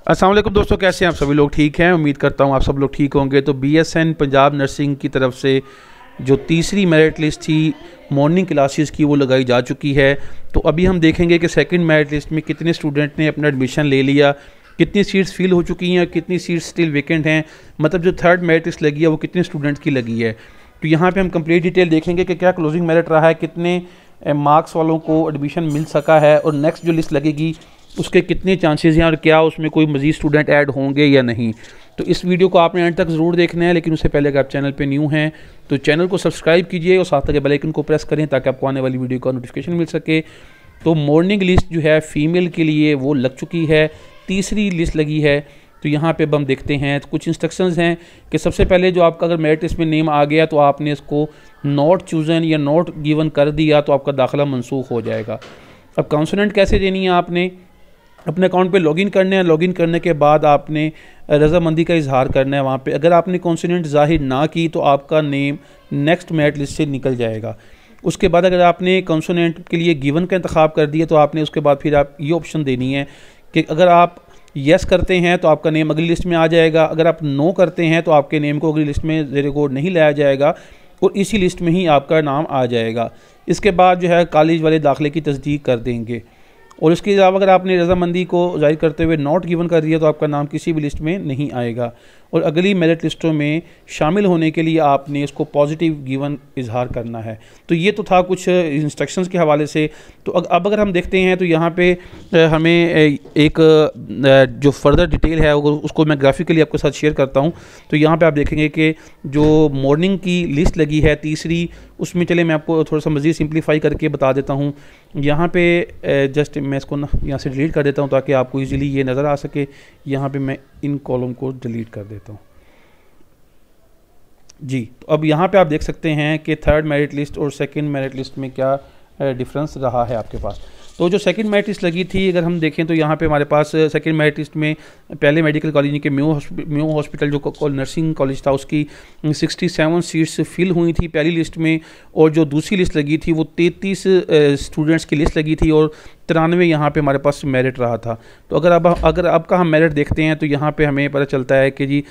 अस्सलाम वालेकुम दोस्तों, कैसे हैं आप सभी लोग? ठीक हैं, उम्मीद करता हूं आप सब लोग ठीक होंगे। तो बीएसएन पंजाब नर्सिंग की तरफ से जो तीसरी मेरिट लिस्ट थी मॉर्निंग क्लासेस की वो लगाई जा चुकी है। तो अभी हम देखेंगे कि सेकंड मेरिट लिस्ट में कितने स्टूडेंट ने अपना एडमिशन ले लिया, कितनी सीट्स फिल हो चुकी हैं, कितनी सीट्स स्टिल वेकेंट हैं, मतलब जो थर्ड मेरिट लिस्ट लगी है वो कितने स्टूडेंट्स की लगी है। तो यहाँ पे हम कंप्लीट डिटेल देखेंगे कि क्या क्लोजिंग मेरिट रहा है, कितने मार्क्स वालों को एडमिशन मिल सका है और नेक्स्ट जो लिस्ट लगेगी उसके कितने चांसेस हैं और क्या उसमें कोई मज़ीद स्टूडेंट ऐड होंगे या नहीं। तो इस वीडियो को आपने एंड तक ज़रूर देखना है, लेकिन उससे पहले अगर आप चैनल पे न्यू हैं तो चैनल को सब्सक्राइब कीजिए और साथ लगे बेल आइकन को प्रेस करें ताकि आपको आने वाली वीडियो का नोटिफिकेशन मिल सके। तो मॉर्निंग लिस्ट जो है फ़ीमेल के लिए वो लग चुकी है, तीसरी लिस्ट लगी है। तो यहाँ पे अब हम देखते हैं तो कुछ इंस्ट्रक्शंस हैं कि सबसे पहले जो आपका अगर मेरिट लिस्ट में नेम आ गया तो आपने इसको नॉट चूज़न या नॉट गिवन कर दिया तो आपका दाखिला मनसूख हो जाएगा। अब काउंसलेंट कैसे देनी है, आपने अपने अकाउंट पे लॉगिन करना है। लॉगिन करने के बाद आपने रज़ामंदी का इजहार करना है वहाँ पे। अगर आपने कॉन्सोनेंट ज़ाहिर ना की तो आपका नेम नेक्स्ट मेरिट लिस्ट से निकल जाएगा। उसके बाद अगर आपने कॉन्सोनेंट के लिए गिवन का इंतखाब कर दिया तो आपने उसके बाद फिर आप ये ऑप्शन देनी है कि अगर आप येस करते हैं तो आपका नेम अगली लिस्ट में आ जाएगा, अगर आप नो करते हैं तो आपके नेम को अगली लिस्ट में ज़ेर गौर नहीं लाया जाएगा और इसी लिस्ट में ही आपका नाम आ जाएगा। इसके बाद जो है कॉलेज वाले दाखिले की तस्दीक कर देंगे। और इसके अलावा अगर आपने रज़ामंदी को जाहिर करते हुए नॉट गिवन कर दिया तो आपका नाम किसी भी लिस्ट में नहीं आएगा और अगली मेरिट लिस्टों में शामिल होने के लिए आपने इसको पॉजिटिव गिवन इजहार करना है। तो ये तो था कुछ इंस्ट्रक्शंस के हवाले से। तो अब अगर हम देखते हैं तो यहाँ पे हमें एक जो फर्दर डिटेल है उसको मैं ग्राफिकली आपके साथ शेयर करता हूँ। तो यहाँ पे आप देखेंगे कि जो मॉर्निंग की लिस्ट लगी है तीसरी, उसमें चले मैं आपको थोड़ा सा मज़ीद सिंप्लीफाई करके बता देता हूँ। यहाँ पे जस्ट मैं इसको ना यहाँ से डिलीट कर देता हूँ ताकि आपको इजीली ये नज़र आ सके। यहाँ पे मैं इन कॉलम को डिलीट कर देता हूँ जी। तो अब यहाँ पे आप देख सकते हैं कि थर्ड मेरिट लिस्ट और सेकंड मेरिट लिस्ट में क्या डिफरेंस रहा है आपके पास। तो जो सेकंड मेरिट लिस्ट लगी थी अगर हम देखें तो यहाँ पे हमारे पास सेकंड मेरिट लिस्ट में पहले मेडिकल कॉलेज के म्यू हॉस्पिटल जो नर्सिंग कॉलेज था उसकी 67 सीट्स फिल हुई थी पहली लिस्ट में, और जो दूसरी लिस्ट लगी थी वो 33 स्टूडेंट्स की लिस्ट लगी थी और 93 यहाँ पे हमारे पास मेरिट रहा था। तो अगर अब का हम मेरिट देखते हैं तो यहाँ पे हमें पता चलता है कि जी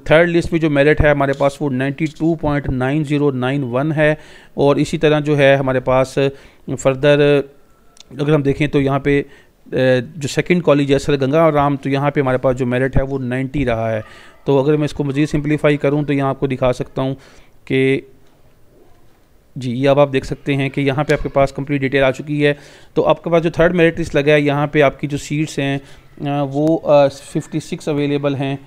थर्ड लिस्ट में जो मेरिट है हमारे पास वो 92.9091 है। और इसी तरह जो है हमारे पास फर्दर अगर हम देखें तो यहाँ पे जो सेकंड कॉलेज है सर गंगा राम, तो यहाँ पे हमारे पास जो मेरिट है वो 90 रहा है। तो अगर मैं इसको मज़ीद सिंप्लीफाई करूँ तो यहाँ आपको दिखा सकता हूँ कि जी ये अब आप देख सकते हैं कि यहाँ पे आपके पास कंप्लीट डिटेल आ चुकी है। तो आपके पास जो थर्ड मेरिट लिस्ट लगा है यहाँ पे आपकी जो सीट्स हैं वो 56 अवेलेबल हैं।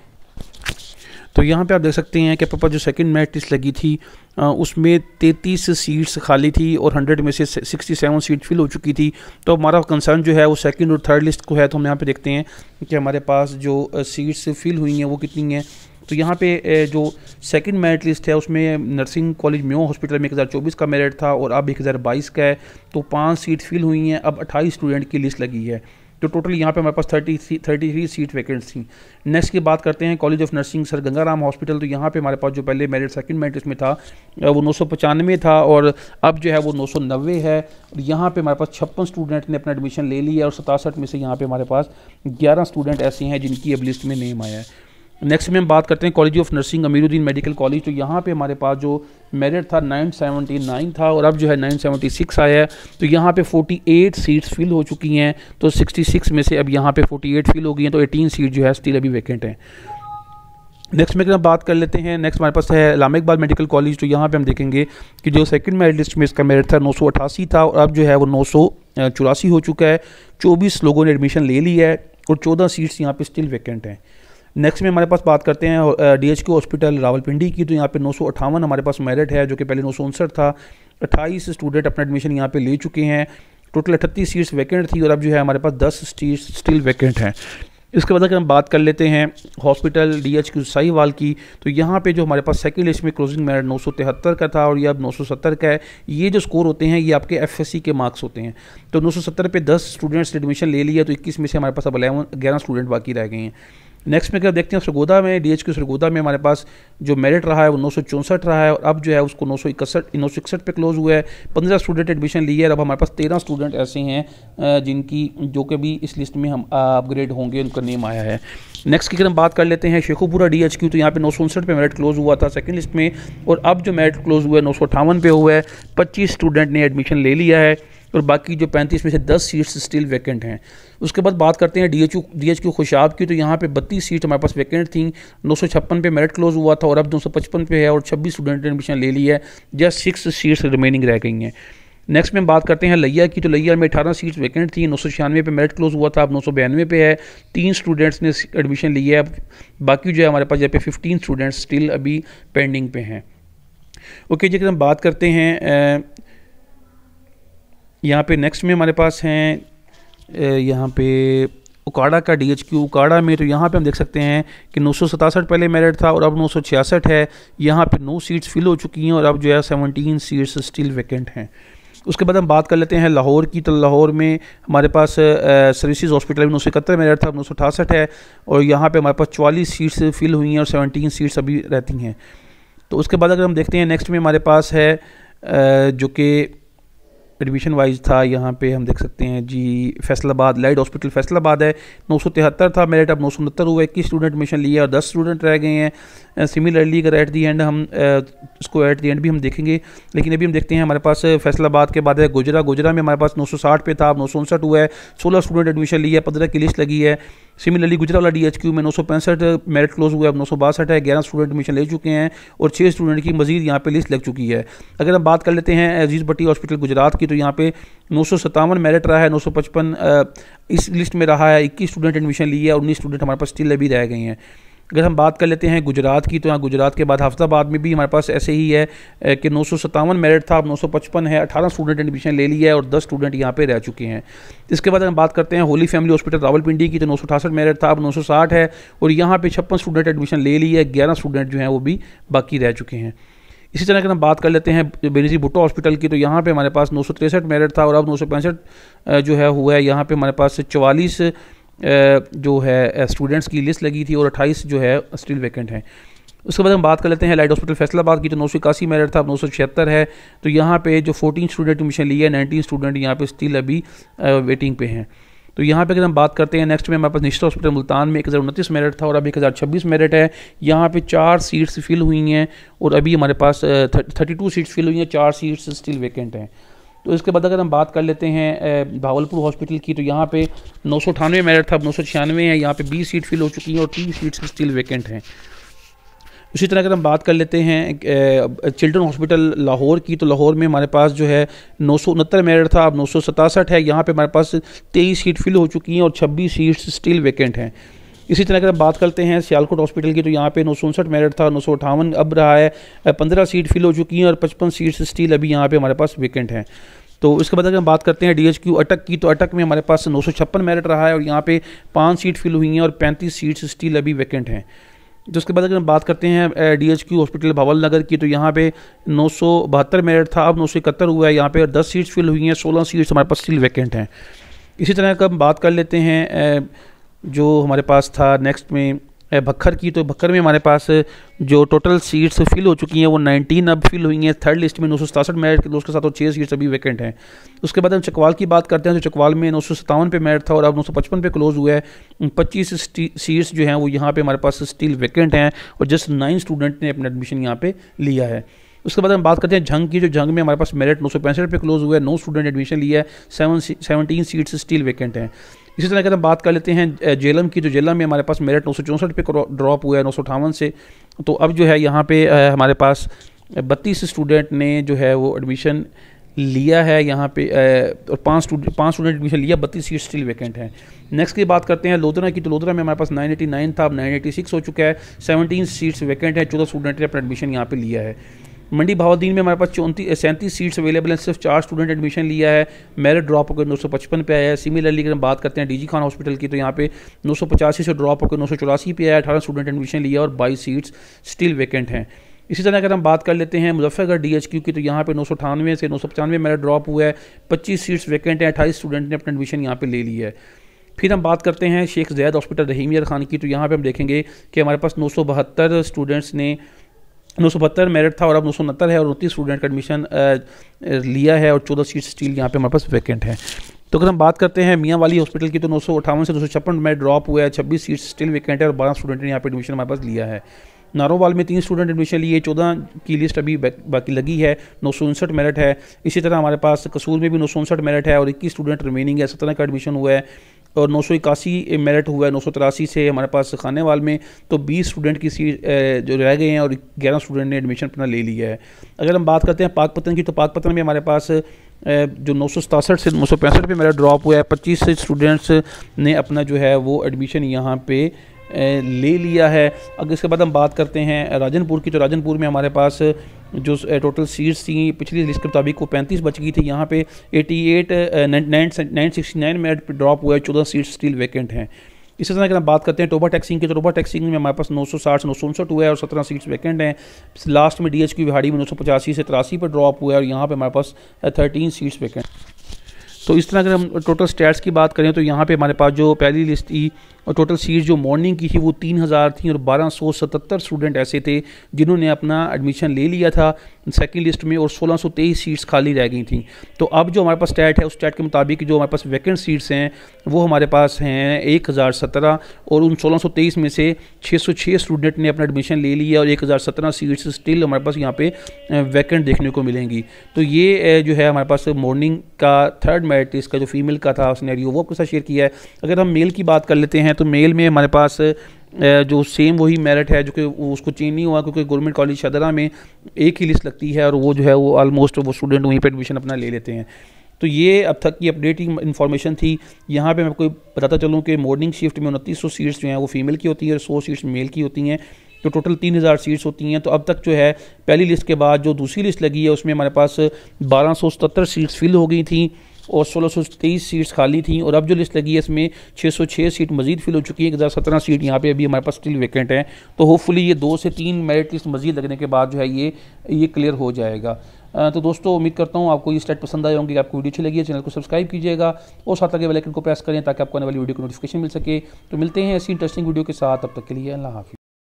तो यहाँ पे आप देख सकते हैं कि आपके पास जो सेकंड मेरिट लिस्ट लगी थी उसमें 33 सीट्स खाली थी और 100 में से 67 सीट फिल हो चुकी थी। तो हमारा कंसर्न जो है वो सेकंड और थर्ड लिस्ट को है। तो हम यहाँ पे देखते हैं कि हमारे पास जो सीट्स फिल हुई हैं वो कितनी हैं। तो यहाँ पे जो सेकंड मेरिट लिस्ट है उसमें नर्सिंग कॉलेज म्यू हॉस्पिटल में 1024 का मेरिट था और अब 1022 का है। तो 5 सीट फिल हुई हैं, अब 28 स्टूडेंट की लिस्ट लगी है। तो टोटल यहाँ पे हमारे पास 33 सीट वैकेंट थी। नेक्स्ट की बात करते हैं college of nursing sir Gangaram hospital. तो यहाँ पे हमारे पास जो पहले मेरिट सेकंड मेरिट इसमें था वो 995 था और अब जो है वो 990 है। और यहाँ पे हमारे पास 56 स्टूडेंट ने अपना एडमिशन ले लिया और 67 में से यहाँ पे हमारे पास 11 स्टूडेंट ऐसे हैं जिनकी अब लिस्ट में नेम आया है। नेक्स्ट में हम बात करते हैं college of nursing Amiruddin medical college. तो यहाँ पे हमारे पास जो मेरिट था 979 था और अब जो है 976 आया है। तो यहाँ पे 48 सीट्स फिल हो चुकी हैं। तो 66 में से अब यहाँ पे 48 फिल हो गई हैं, तो 18 सीट जो है स्टिल अभी वैकेंट हैं। नेक्स्ट में हम बात कर लेते हैं, नेक्स्ट हमारे पास है अल्लामा इकबाल मेडिकल कॉलेज। तो यहाँ पे हम देखेंगे कि जो सेकंड मेरिट लिस्ट में इसका मेरिट था 988 था और अब जो है वो 984 हो चुका है। 24 लोगों ने एडमिशन ले लिया है और 14 सीट्स यहाँ पे स्टिल वैकेंट हैं। नेक्स्ट में हमारे पास बात करते हैं DHQ हॉस्पिटल रावलपिंडी की। तो यहाँ पे 958 हमारे पास मेरिट है जो कि पहले 959 था। 28 स्टूडेंट अपना एडमिशन यहाँ पे ले चुके हैं। टोटल 38 सीट्स वैकेंट थी और अब जो है हमारे पास 10 सीट्स स्टिल वैकेंट हैं। इसके बाद अगर हम बात कर लेते हैं हॉस्पिटल DHQ साहिवाल की। तो यहाँ पे जो हमारे पास सेकंड लिस्ट में क्लोजिंग मेरिट 973 का था और ये अब 970 का है। ये जो स्कोर होते हैं ये आपके FSC के मार्क्स होते हैं। तो 970 पे 10 स्टूडेंट्स ने एडमिशन ले लिया, तो 21 में से हमारे पास अब 11 स्टूडेंट बाकी रह गए हैं। नेक्स्ट में अगर देखते हैं सरगोदा में, DHQ सरगोदा में हमारे पास जो मेरिट रहा है वो 964 रहा है और अब जो है उसको 961 पे क्लोज हुआ है। 15 स्टूडेंट एडमिशन लिए और अब हमारे पास 13 स्टूडेंट ऐसे हैं जिनकी जो कि भी इस लिस्ट में हम अपग्रेड होंगे, उनका नेम आया है। नेक्स्ट की अगर हम बात कर लेते हैं शेखुपुरा DHQ, तो यहाँ पे 959 पे मेरिट क्लोज हुआ था सेकंड लिस्ट में, और अब जो मेरिट क्लोज हुआ है 958 पे हुआ है। 25 स्टूडेंट ने एडमिशन ले लिया है और बाकी जो 35 में से 10 सीट्स स्टिल वैकेंट हैं। उसके बाद बात करते हैं DHQ खुशाब की, तो यहाँ पे 32 सीट हमारे पास वैकेंट थी। 956 पे मेरिट क्लोज हुआ था और अब 255 पे है और 26 स्टूडेंट ने एडमिशन ले लिया है। जस्ट 6 सीट्स रिमेनिंग रह गई हैं। नेक्स्ट में बात करते हैं लिया की, तो लिया में 18 सीट्स वैकेंट थी। 996 पे मेरिट क्लोज हुआ था, अब 992 पे है। 3 स्टूडेंट्स ने एडमिशन लिया है, बाकी जो है हमारे पास यहाँ पे 15 स्टूडेंट्स स्टिल अभी पेंडिंग पे हैं। ओके जी, अगर हम बात करते हैं यहाँ पे नेक्स्ट में हमारे पास हैं यहाँ पे उकाड़ा का DHQ उकाड़ा में, तो यहाँ पे हम देख सकते हैं कि 967 पहले मेरिट था और अब 966 है। यहाँ पे 9 सीट्स फिल हो चुकी हैं और अब जो है 17 सीट्स स्टिल वैकेंट हैं। उसके बाद हम बात कर लेते हैं लाहौर की, तो लाहौर में हमारे पास सर्विसेज हॉस्पिटल में 971 मेरिट था, अब 968 है और यहाँ पे हमारे पास 44 सीट्स फिल हुई हैं और 17 सीट्स अभी रहती हैं। तो उसके बाद अगर हम देखते हैं नेक्स्ट में हमारे पास है जो कि एडमिशन वाइज था, यहाँ पे हम देख सकते हैं जी फैसलाबाद लाइट हॉस्पिटल फैसलाबाद है। 973 था मेरिट, अब 969 हुआ। 21 स्टूडेंट एडमिशन लिया और 10 स्टूडेंट रह गए हैं। सिमिलरली अगर एट दी एंड हम इसको एट दी एंड भी हम देखेंगे, लेकिन अभी हम देखते हैं हमारे पास फैसलाबाद के बाद है गुजरा में हमारे पास 960 पे था, अब 959 हुआ है। 16 स्टूडेंट एडमिशन लिया, 15 की लिस्ट लगी है। सिमिलरली गुजरावाला DHQ में 965 मेरिट क्लोज हुआ है, अब 962 है। 11 स्टूडेंट एडमिशन ले चुके हैं और 6 स्टूडेंट की मजीद यहाँ पे लिस्ट लग चुकी है। अगर हम बात कर लेते हैं अजीज़ भट्टी हॉस्पिटल गुजरात की, तो यहाँ पे 957 मेरिट रहा है, 955 इस लिस्ट में रहा है। 21 स्टूडेंट एडमिशन लिए और 19 स्टूडेंट हमारे पास स्टिल अभी रह गए हैं। अगर हम बात कर लेते हैं गुजरात की, तो यहाँ गुजरात के बाद हफ्ताबाद में भी हमारे पास ऐसे ही है कि 957 मेरिट था, अब 955 है। 18 स्टूडेंट एडमिशन ले लिया है और 10 स्टूडेंट यहाँ पे रह चुके हैं। इसके बाद हम बात करते हैं होली फैमिली हॉस्पिटल रावलपिंडी की, तो 968 मेरिट था, अब 960 है और यहाँ पे 56 स्टूडेंट एडमिशन ले लिया है। 11 स्टूडेंट जो हैं वो भी बाकी रह चुके हैं। इसी तरह अगर हम बात कर लेते हैं बेनज़ीर भुट्टो हॉस्पिटल की, तो यहाँ पे हमारे पास 963 मेरिट था और अब 965 जो है हुआ है। यहाँ पे हमारे पास 44 जो है स्टूडेंट्स की लिस्ट लगी थी और 28 जो है स्टिल वैकेंट हैं। उसके बाद हम बात कर लेते हैं लाइट हॉस्पिटल फैसलाबाद की, तो 981 मेरिट था, अब 976 है। तो यहाँ पे जो 14 स्टूडेंट एडमिशन लिए, 19 स्टूडेंट यहाँ पे स्टिल अभी वेटिंग पे हैं। तो यहाँ पे अगर हम बात करते हैं नेक्स्ट में हमारे पास निश्चित हॉस्पिटल मुल्तान में 1029 मेरिट था और अभी 1026 मेरिट है। यहाँ पे 4 सीट्स फिल हुई हैं और अभी हमारे पास 32 सीट्स फिल हुई हैं, 4 सीट्स स्टिल वैकेंट हैं। तो इसके बाद अगर हम बात कर लेते हैं भावलपुर हॉस्पिटल की, तो यहाँ पे 998 मेरिट था, अब 996 है। यहाँ पे 20 सीट फिल हो चुकी हैं और 3 सीट्स स्टिल वैकेंट हैं। उसी तरह अगर हम बात कर लेते हैं चिल्ड्रन हॉस्पिटल लाहौर की, तो लाहौर में हमारे पास जो है 969 मेरिट था, अब 967 है। यहाँ पे हमारे पास 23 सीट फिल हो चुकी हैं और 26 सीट्स स्टिल वैकेंट हैं। इसी तरह अगर हम बात करते हैं सियालकोट हॉस्पिटल की, तो यहाँ पे 959 मेरिट था, 958 अब रहा है। 15 सीट फिल हो चुकी हैं और 55 सीट्स स्टिल अभी यहाँ पे हमारे पास वैकेंट हैं। तो इसके बाद अगर हम बात करते हैं DHQ अटक की, तो अटक में हमारे पास 956 मेरिट रहा है और यहाँ पे 5 सीट फिल हुई हैं और 35 सीट्स स्टिल अभी वैकेंट हैं। तो उसके बाद अगर हम बात करते हैं DHQ हॉस्पिटल भावल नगर की, तो यहाँ पे 972 मेरिट था, अब 971 हुआ है। यहाँ पे 10 सीट्स फिल हुई हैं, 16 सीट्स हमारे पास स्टिल वैकेंट हैं। इसी तरह का हम बात कर लेते हैं जो हमारे पास था नेक्स्ट में भक्खर की, तो भक्खर में हमारे पास जो टोटल सीट्स फिल हो चुकी हैं वो 19 अब फिल हुई हैं। थर्ड लिस्ट में 967 मेरिट के उसके साथ और 6 सीट्स अभी वैकेंट हैं। उसके बाद हम चकवाल की बात करते हैं, तो चकवाल में 957 पे मेरिट था और अब 955 पे क्लोज हुआ है। 25 सीट्स जो हैं वो यहाँ पे हमारे पास स्टिल वैकेंट हैं और जस्ट 9 स्टूडेंट ने अपना एडमिशन यहाँ पे लिया है। उसके बाद हम बात करते हैं जंग की, जो जंग में हमारे पास मेरिट 965 पे क्लोज हुआ है। 9 स्टूडेंट एडमिशन लिया है, 17 सीट्स स्टिल वैकेंट हैं। इसी तरह अगर हम बात कर लेते हैं जेलम की, तो जेलम में हमारे पास मेरिट 964 पे ड्रॉप हुआ है 958 से। तो अब जो है यहाँ पे हमारे पास 32 स्टूडेंट ने जो है वो एडमिशन लिया है यहाँ पे और 5 स्टूडेंट एडमिशन लिया, 32 सीट स्टिल वैकेंट हैं। नेक्स्ट की बात करते हैं लोधरा की, तो लोधरा में हमारे पास 989 था, अब 986 हो चुका है। 17 सीट्स वैकेंट है, 14 स्टूडेंट ने अपना एडमिशन यहाँ पे लिया है। मंडी भावलदीन में हमारे पास 37 सीट्स अवेलेबल हैं, सिर्फ 4 स्टूडेंट एडमिशन लिया है। मेरिट ड्रॉप होकर 955 पे आया है। सिमिलरली अगर हम बात करते हैं DG खान हॉस्पिटल की, तो यहाँ पे 985 से ड्रॉप होकर 984 पे आया। 18 स्टूडेंट एडमिशन लिया और 22 सीट्स स्टिल वैकेंट हैं। इसी तरह अगर हम बात कर लेते हैं मुजफ्फरगढ़ DHQ की, तो यहाँ पे 998 से 995 मेरिट ड्रॉप हुआ है। 25 सीट्स वैकेंट हैं, 28 स्टूडेंट ने अपना एडमिशन यहाँ पे ले लिया है। फिर हम बात करते हैं शेख ज़ैद हॉस्पिटल रहीम यार खान की, तो यहाँ पे हम देखेंगे कि हमारे पास 972 स्टूडेंट्स ने 972 मेरिट था और अब 969 है और 29 स्टूडेंट का एडमिशन लिया है और 14 सीट स्टिल यहाँ पे हमारे पास वैकेंट है। तो अगर हम बात करते हैं मियाँ वाली हॉस्पिटल की तो 958 से 256 में ड्रॉप हुआ है, 26 सीट स्टिल वैकेंट है और 12 स्टूडेंट ने यहाँ पे एडमिशन हमारे पास लिया है। नारोवाल में 3 स्टूडेंट एडमिशन लिए, 14 की लिस्ट अभी बाकी लगी है, 959 मेरिट है। इसी तरह हमारे पास कसूर में भी 959 मेरिट है और 21 स्टूडेंट रिमेनिंग है, 17 का एडमिशन हुआ है और 981 मेरिट हुआ है 983 से हमारे पास खानेवाल में। तो 20 स्टूडेंट की सीट जो रह गए हैं और 11 स्टूडेंट ने एडमिशन अपना ले लिया है। अगर हम बात करते हैं पाकपतन की तो पाकपतन में हमारे पास जो 967 से 965 पे मेरा ड्रॉप हुआ है, 25 स्टूडेंट्स ने अपना जो है वो एडमिशन यहाँ पे ले लिया है। अगर इसके बाद हम बात करते हैं राजनपुर की तो राजनपुर में हमारे पास जो टोटल सीट्स थी पिछली लिस्ट के मुताबिक वो 35 बच गई थी, यहाँ पे 969 मेरिट पे ड्रॉप हुआ है, 14 सीट्स स्टिल वैकेंट हैं। इसी तरह अगर हम बात करते हैं टोबा टैक्सिंग की तो टोबा टैक्सिंग में हमारे पास 960 से 959 हुआ है और 17 सीट्स वैकेंट हैं। लास्ट में DHQ विहाड़ी में 985 से 83 पर ड्रॉप हुआ है और यहाँ पे हमारे पास 13 सीट्स वैकेंट। तो इस तरह अगर हम टोटल स्टैट्स की बात करें तो यहाँ पे हमारे पास जो पहली लिस्ट थी और टोटल सीट्स जो मॉर्निंग की थी वो 3000 थी और 1277 स्टूडेंट ऐसे थे जिन्होंने अपना एडमिशन ले लिया था सेकंड लिस्ट में और 1623 सीट्स खाली रह गई थी। तो अब जो हमारे पास स्टैट है उस स्टैट के मुताबिक जो हमारे पास वैकेंट सीट्स हैं वो हमारे पास हैं 1017 और उन 1623 में से 606 स्टूडेंट ने अपना एडमिशन ले लिया और 1017 सीट्स स्टिल हमारे पास यहाँ पे वैकेंट देखने को मिलेंगी। तो ये जो है हमारे पास मॉर्निंग का थर्ड मेरिट लिस्ट का जो फीमेल का था सिनेरियो वो आपके साथ शेयर किया है। अगर हम मेल की बात कर लेते हैं तो मेल में हमारे पास जो सेम वही मेरिट है जो कि उसको चेंज नहीं हुआ क्योंकि गवर्नमेंट कॉलेज शदरा में एक ही लिस्ट लगती है और वो जो है वो ऑलमोस्ट वो स्टूडेंट वहीं पर एडमिशन अपना ले लेते हैं। तो ये अब तक की अपडेटिंग इन्फॉर्मेशन थी। यहाँ पे मैं आपको बताता चलूँ कि मॉर्निंग शिफ्ट में 2900 सीट्स जो हैं वो फीमेल की होती है और 100 सीट्स मेल की होती हैं, तो टोटल 3000 सीट्स होती हैं। तो अब तक जो है पहली लिस्ट के बाद जो दूसरी लिस्ट लगी है उसमें हमारे पास 1277 सीट्स फिल हो गई थी और 1623 सीट्स खाली थी और अब जो लिस्ट लगी है इसमें 606 सीट मजीद फिल हो चुकी है, 1017 सीट यहाँ पे अभी हमारे पास स्टिल वैकेंट है। तो होपफुली ये 2 से 3 मेरिट लिस्ट मजीद लगने के बाद जो है ये क्लियर हो जाएगा। तो दोस्तों उम्मीद करता हूँ आपको ये स्टेट पसंद आए होंगे, आपको वीडियो अच्छी लगी है चैनल को सब्सक्राइब कीजिएगा और साथ लगे बेल आइकन को प्रेस करें ताकि आपको आने वाली वीडियो की नोटिफिकेशन मिल सके। तो मिलते हैं ऐसी इंटरेस्टिंग वीडियो के साथ, तब तक के लिए अल्लाह हाफिज़।